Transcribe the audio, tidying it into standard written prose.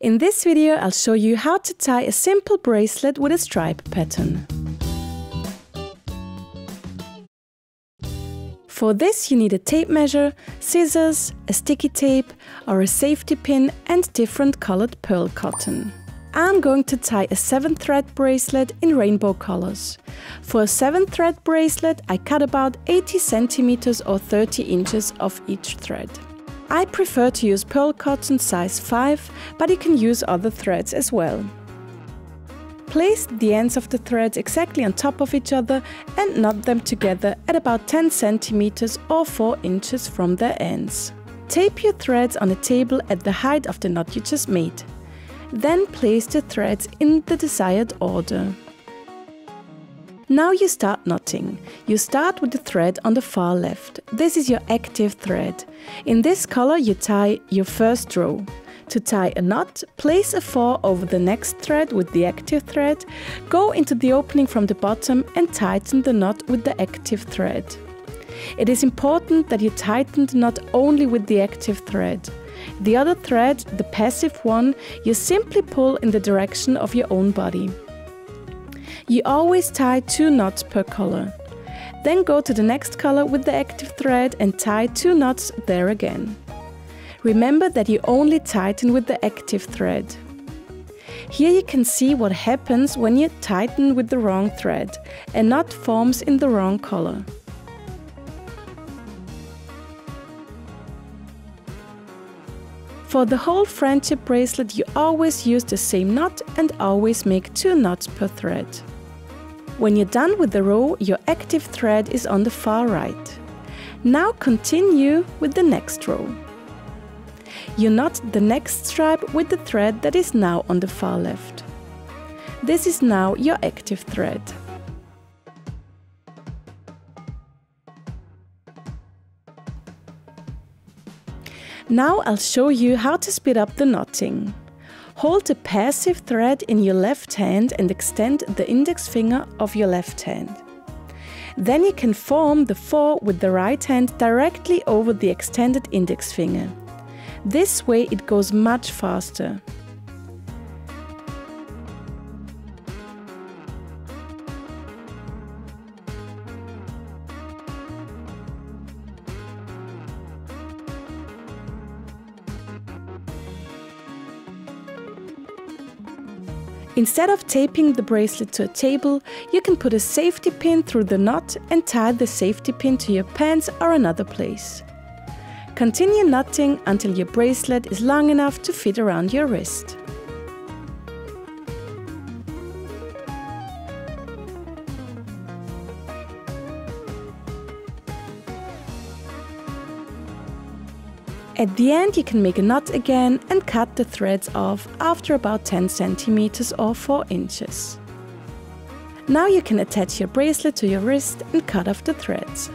In this video, I'll show you how to tie a simple bracelet with a stripe pattern. For this, you need a tape measure, scissors, a sticky tape or a safety pin and different colored pearl cotton. I'm going to tie a 7-thread bracelet in rainbow colors. For a 7-thread bracelet, I cut about 80 centimeters or 30 inches of each thread. I prefer to use pearl cotton size 5, but you can use other threads as well. Place the ends of the threads exactly on top of each other and knot them together at about 10 centimeters or 4 inches from their ends. Tape your threads on a table at the height of the knot you just made. Then place the threads in the desired order. Now you start knotting. You start with the thread on the far left. This is your active thread. In this color you tie your first row. To tie a knot, place a 4 over the next thread with the active thread, go into the opening from the bottom and tighten the knot with the active thread. It is important that you tighten the knot only with the active thread. The other thread, the passive one, you simply pull in the direction of your own body. You always tie 2 knots per color. Then go to the next color with the active thread and tie 2 knots there again. Remember that you only tighten with the active thread. Here you can see what happens when you tighten with the wrong thread. A knot forms in the wrong color. For the whole friendship bracelet you always use the same knot and always make 2 knots per thread. When you're done with the row, your active thread is on the far right. Now continue with the next row. You knot the next stripe with the thread that is now on the far left. This is now your active thread. Now I'll show you how to speed up the knotting. Hold the passive thread in your left hand and extend the index finger of your left hand. Then you can form the 4 with the right hand directly over the extended index finger. This way it goes much faster. Instead of taping the bracelet to a table, you can put a safety pin through the knot and tie the safety pin to your pants or another place. Continue knotting until your bracelet is long enough to fit around your wrist. At the end you can make a knot again and cut the threads off after about 10 centimeters or 4 inches. Now you can attach your bracelet to your wrist and cut off the threads.